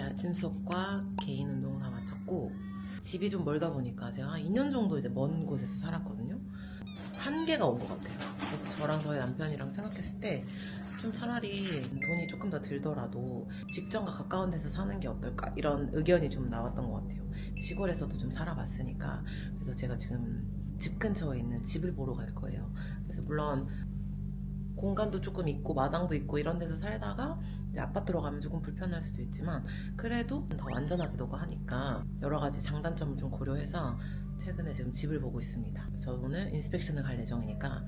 아침 수업과 개인 운동 다 마쳤고, 집이 좀 멀다 보니까 제가 한 2년 정도 이제 먼 곳에서 살았거든요. 한계가 온 것 같아요. 그래서 저랑 저희 남편이랑 생각했을 때 좀 차라리 돈이 조금 더 들더라도 직장과 가까운 데서 사는 게 어떨까, 이런 의견이 좀 나왔던 것 같아요. 시골에서도 좀 살아봤으니까. 그래서 제가 지금 집 근처에 있는 집을 보러 갈 거예요. 그래서 물론 공간도 조금 있고 마당도 있고 이런 데서 살다가 이제 아파트로 가면 조금 불편할 수도 있지만, 그래도 더 안전하기도 하니까 여러 가지 장단점을 좀 고려해서 최근에 지금 집을 보고 있습니다. 그래서 오늘 인스펙션을 갈 예정이니까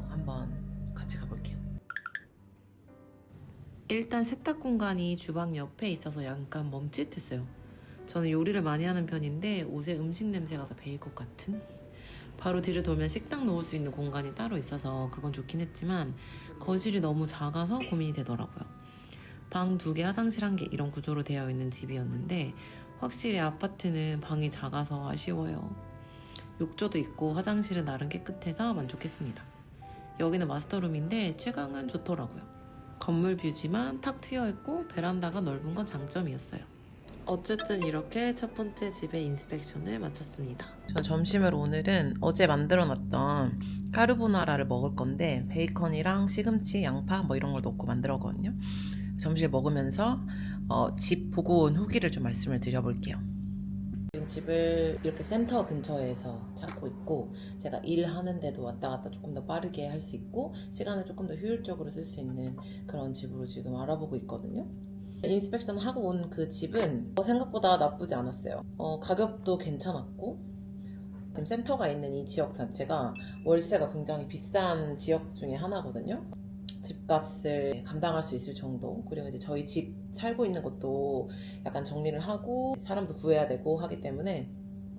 한번 같이 가볼게요. 일단 세탁 공간이 주방 옆에 있어서 약간 멈칫했어요. 저는 요리를 많이 하는 편인데 옷에 음식 냄새가 다 배일 것 같은? 바로 뒤를 돌면 식당 놓을 수 있는 공간이 따로 있어서 그건 좋긴 했지만 거실이 너무 작아서 고민이 되더라고요. 방 2개, 화장실 1개 이런 구조로 되어 있는 집이었는데 확실히 아파트는 방이 작아서 아쉬워요. 욕조도 있고 화장실은 나름 깨끗해서 만족했습니다. 여기는 마스터룸인데 채광은 좋더라고요. 건물 뷰지만 탁 트여있고 베란다가 넓은 건 장점이었어요. 어쨌든 이렇게 첫 번째 집의 인스펙션을 마쳤습니다. 전 점심으로 오늘은 어제 만들어놨던 까르보나라를 먹을 건데 베이컨이랑 시금치, 양파 뭐 이런 걸 넣고 만들었거든요. 점심 먹으면서 집 보고 온 후기를 좀 말씀을 드려볼게요. 지금 집을 이렇게 센터 근처에서 찾고 있고, 제가 일하는데도 왔다 갔다 조금 더 빠르게 할 수 있고 시간을 조금 더 효율적으로 쓸 수 있는 그런 집으로 지금 알아보고 있거든요. 인스펙션 하고 온 그 집은 생각보다 나쁘지 않았어요. 가격도 괜찮았고, 지금 센터가 있는 이 지역 자체가 월세가 굉장히 비싼 지역 중에 하나거든요. 집값을 감당할 수 있을 정도. 그리고 이제 저희 집 살고 있는 것도 약간 정리를 하고 사람도 구해야 되고 하기 때문에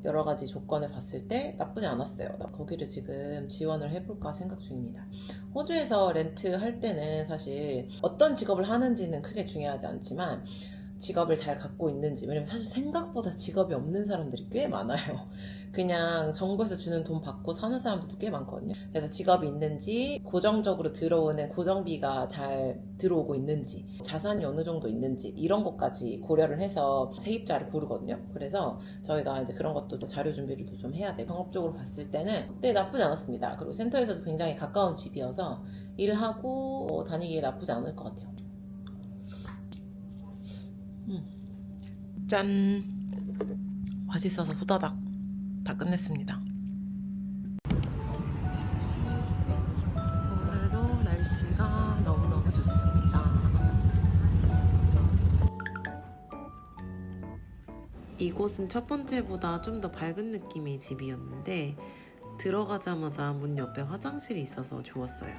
여러 가지 조건을 봤을 때 나쁘지 않았어요. 거기를 지금 지원을 해볼까 생각 중입니다. 호주에서 렌트 할 때는 사실 어떤 직업을 하는지는 크게 중요하지 않지만 직업을 잘 갖고 있는지, 왜냐면 사실 생각보다 직업이 없는 사람들이 꽤 많아요. 그냥 정부에서 주는 돈 받고 사는 사람들도 꽤 많거든요. 그래서 직업이 있는지, 고정적으로 들어오는 고정비가 잘 들어오고 있는지, 자산이 어느 정도 있는지 이런 것까지 고려를 해서 세입자를 고르거든요. 그래서 저희가 이제 그런 것도 자료 준비를 좀 해야 돼요. 경험적으로 봤을 때는 네, 나쁘지 않았습니다. 그리고 센터에서도 굉장히 가까운 집이어서 일하고 다니기에 나쁘지 않을 것 같아요. 짠! 맛있어서 후다닥 다 끝냈습니다. 오늘도 날씨가 너무너무 좋습니다. 이곳은 첫 번째보다 좀 더 밝은 느낌의 집이었는데 들어가자마자 문 옆에 화장실이 있어서 좋았어요.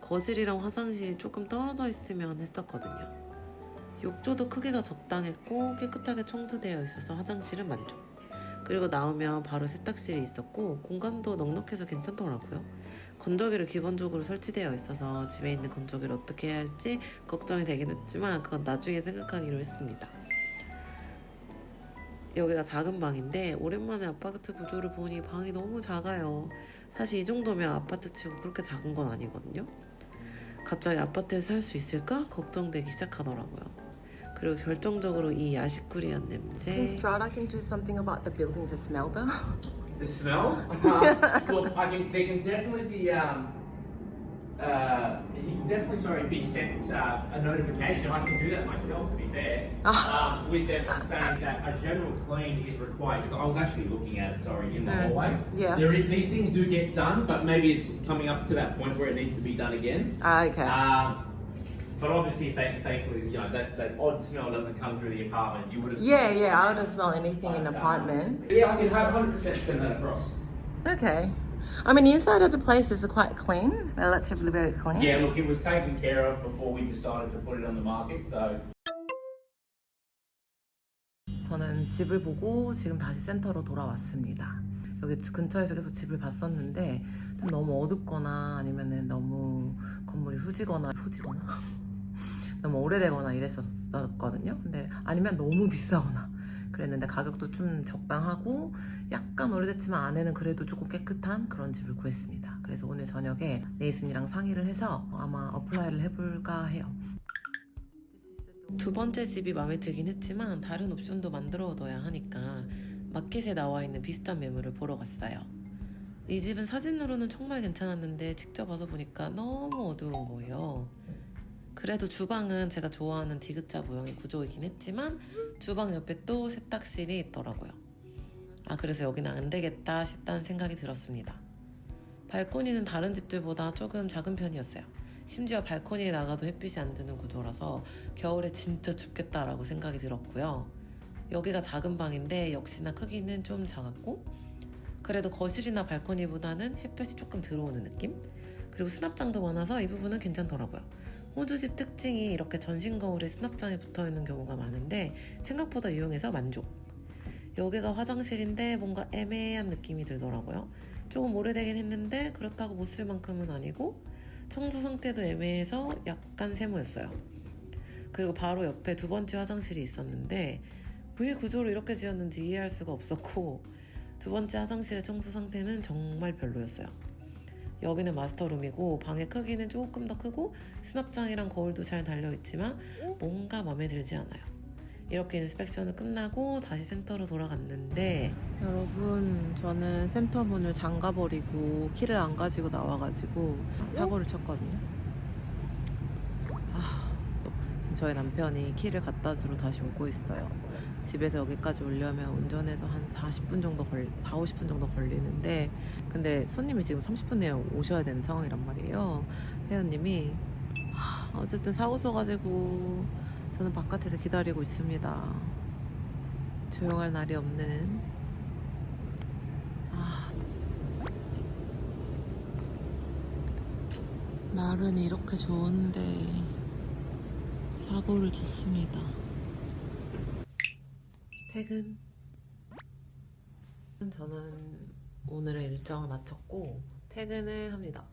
거실이랑 화장실이 조금 떨어져 있으면 했었거든요. 욕조도 크기가 적당했고 깨끗하게 청소되어 있어서 화장실은 만족. 그리고 나오면 바로 세탁실이 있었고 공간도 넉넉해서 괜찮더라고요. 건조기를 기본적으로 설치되어 있어서 집에 있는 건조기를 어떻게 해야 할지 걱정이 되긴 했지만 그건 나중에 생각하기로 했습니다. 여기가 작은 방인데 오랜만에 아파트 구조를 보니 방이 너무 작아요. 사실 이 정도면 아파트 치고 그렇게 작은 건 아니거든요. 갑자기 아파트에서 살 수 있을까 걱정되기 시작하더라고요. 그리고 결정적으로 이 야식꾸리한 냄새. Can Strada can do something about the buildings that smell though? The smell? Well, they can definitely be. He can definitely, be sent a notification. I can do that myself, to be fair. With them saying that a general clean is required. Because I was actually looking at it, in the hallway. Yeah. These things do get done, but maybe it's coming up to that point where it needs to be done again. Okay. But obviously, thankfully, that odd smell doesn't come through the apartment. You would have. Yeah, I wouldn't smell anything in an apartment. Yeah, I can 100% send that across. Okay. I mean, the inside of the place is quite clean, relatively very clean. Yeah, look, it was taken care of before we decided to put it on the market, so. 저는 집을 보고 지금 다시 센터로 돌아왔습니다. 여기 근처에서 계속 집을 봤었는데 좀 너무 어둡거나 아니면은 너무 건물이 후지거나 너무 오래되거나 이랬었거든요. 근데 아니면 너무 비싸거나 그랬는데 가격도 좀 적당하고 약간 오래됐지만 안에는 그래도 조금 깨끗한 그런 집을 구했습니다. 그래서 오늘 저녁에 네이슨이랑 상의를 해서 아마 어플라이를 해볼까 해요. This is the 두 번째 집이 마음에 들긴 했지만 다른 옵션도 만들어둬야 하니까 마켓에 나와 있는 비슷한 매물을 보러 갔어요. 이 집은 사진으로는 정말 괜찮았는데 직접 와서 보니까 너무 어두운 거예요. 그래도 주방은 제가 좋아하는 디귿자 모형의 구조이긴 했지만 주방 옆에 또 세탁실이 있더라고요. 그래서 여기는 안 되겠다 싶다는 생각이 들었습니다. 발코니는 다른 집들보다 조금 작은 편이었어요. 심지어 발코니에 나가도 햇빛이 안 드는 구조라서 겨울에 진짜 춥겠다라고 생각이 들었고요. 여기가 작은 방인데 역시나 크기는 좀 작았고 그래도 거실이나 발코니보다는 햇볕이 조금 들어오는 느낌? 그리고 수납장도 많아서 이 부분은 괜찮더라고요. 호주집 특징이 이렇게 전신 거울에 수납장이 붙어있는 경우가 많은데 생각보다 유용해서 만족. 여기가 화장실인데 뭔가 애매한 느낌이 들더라고요. 조금 오래되긴 했는데 그렇다고 못 쓸 만큼은 아니고 청소 상태도 애매해서 약간 세모였어요. 그리고 바로 옆에 두 번째 화장실이 있었는데 왜 구조를 이렇게 지었는지 이해할 수가 없었고 두 번째 화장실의 청소 상태는 정말 별로였어요. 여기는 마스터룸이고 방의 크기는 조금 더 크고 수납장이랑 거울도 잘 달려있지만 뭔가 마음에 들지 않아요. 이렇게 인스펙션은 끝나고 다시 센터로 돌아갔는데 여러분 저는 센터 문을 잠가버리고 키를 안 가지고 나와가지고 사고를 쳤거든요. 지금 저희 남편이 키를 갖다 주러 다시 오고 있어요. 집에서 여기까지 오려면 운전해서 한 40분 정도 50분 정도 걸리는데 근데 손님이 지금 30분 내에 오셔야 되는 상황이란 말이에요. 회원님이 어쨌든 사고 쳐가지고 저는 바깥에서 기다리고 있습니다. 조용할 날이 없는. 날은 이렇게 좋은데 사고를 쳤습니다. 퇴근. 저는 오늘의 일정을 마쳤고 퇴근을 합니다.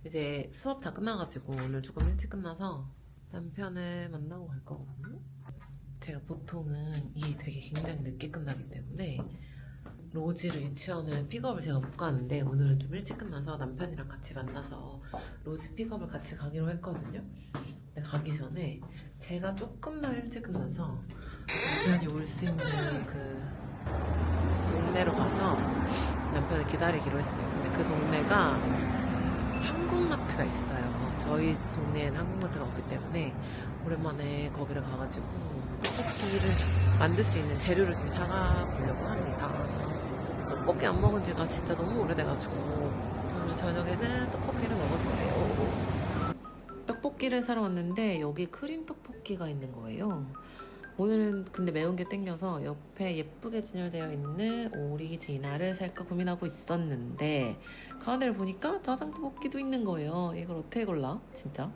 이제 수업 다 끝나가지고 오늘 조금 일찍 끝나서 남편을 만나고 갈 거거든요. 제가 보통은 일이 되게 굉장히 늦게 끝나기 때문에 로지를 유치원을 픽업을 제가 못 가는데 오늘은 좀 일찍 끝나서 남편이랑 같이 만나서 로지 픽업을 같이 가기로 했거든요. 근데 가기 전에 제가 조금 더 일찍 끝나서 남편이 올 수 있는 그 동네로 가서 남편을 기다리기로 했어요. 근데 그 동네가 한국마트가 있어요. 저희 동네에는 한국마트가 없기 때문에 오랜만에 거기를 가가지고 떡볶이를 만들 수 있는 재료를 좀 사가 보려고 합니다. 떡볶이 안 먹은 지가 진짜 너무 오래돼가지고 오늘 저녁에는 떡볶이를 먹을 거예요. 떡볶이를 사러 왔는데 여기 크림 떡볶이가 있는 거예요. 오늘은 근데 매운 게 땡겨서 옆에 예쁘게 진열되어 있는 오리지널을 살까 고민하고 있었는데 가운데를 보니까 짜장 떡볶이도 있는 거예요. 이걸 어떻게 골라? 진짜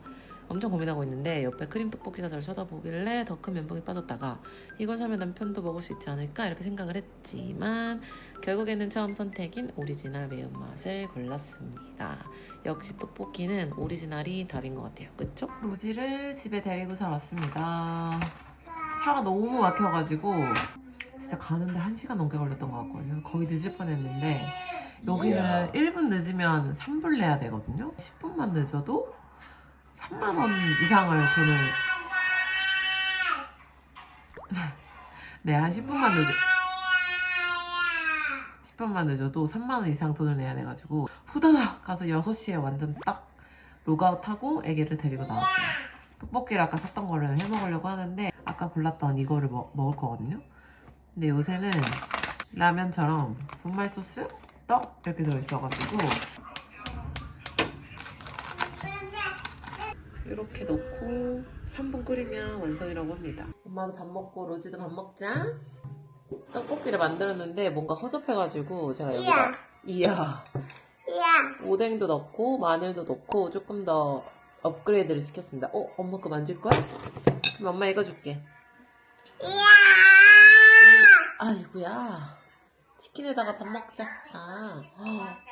엄청 고민하고 있는데 옆에 크림 떡볶이가 잘 쳐다보길래 더 큰 면봉이 빠졌다가 이걸 사면 남편도 먹을 수 있지 않을까 이렇게 생각을 했지만 결국에는 처음 선택인 오리지널 매운맛을 골랐습니다. 역시 떡볶이는 오리지널이 답인 것 같아요. 그쵸? 로지를 집에 데리고서 왔습니다. 차가 너무 막혀가지고 진짜 가는데 1시간 넘게 걸렸던 것 같거든요. 거의 늦을 뻔했는데 여기는 1분 늦으면 3불 내야 되거든요. 10분만 늦어도 3만원 이상을 돈을 네, 한 10분만 늦어도 3만원 이상 돈을 내야 돼가지고 후다닥 가서 6시에 완전 딱 로그아웃하고 애기를 데리고 나왔어요. 떡볶이를 아까 샀던 거를 해먹으려고 하는데 아까 골랐던 이거를 먹을 거거든요. 근데 요새는 라면처럼 분말 소스, 떡 이렇게 들어있어가지고 이렇게 넣고 3분 끓이면 완성이라고 합니다. 엄마도 밥 먹고 로지도 밥 먹자. 떡볶이를 만들었는데 뭔가 허접해가지고 제가 여기다 이야 오뎅도 넣고 마늘도 넣고 조금 더 업그레이드를 시켰습니다. 엄마 거 만질 거야? 그럼 엄마 이거 줄게. 아이고야. 치킨에다가 밥 먹자.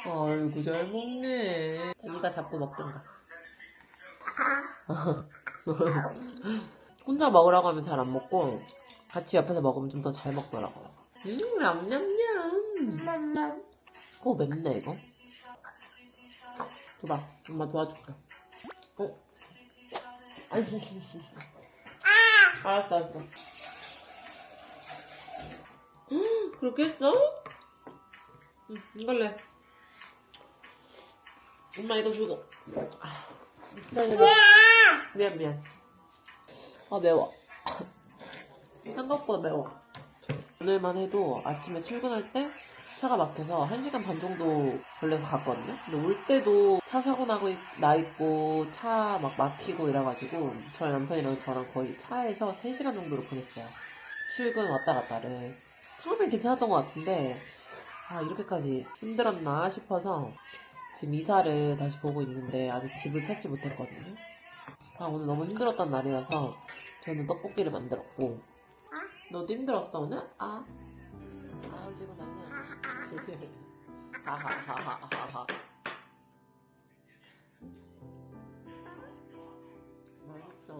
아이고 잘 먹네. 네가 잡고 먹든가. 혼자 먹으라고 하면 잘 안 먹고 같이 옆에서 먹으면 좀 더 잘 먹더라고요. 냠냠냠. 맵네 이거. 줘봐. 엄마 도와줄게. 알았어, 알았어. 그렇게 했어? 응, 이걸래. 엄마 이거 주고. 미안, 미안. 아, 매워. 생각보다 매워. 오늘만 해도 아침에 출근할 때 차가 막혀서 1시간 반 정도 걸려서 갔거든요. 근데 올 때도 차 사고 나 있고 차 막 막히고 이래가지고 저희 남편이랑 저랑 거의 차에서 3시간 정도를 보냈어요. 출근 왔다 갔다를. 처음엔 괜찮았던 것 같은데 이렇게까지 힘들었나 싶어서 지금 이사를 다시 보고 있는데 아직 집을 찾지 못했거든요. 오늘 너무 힘들었던 날이라서 저는 떡볶이를 만들었고. 너도 힘들었어 오늘? 울리고 난리야. 하하하하하. 맛있어.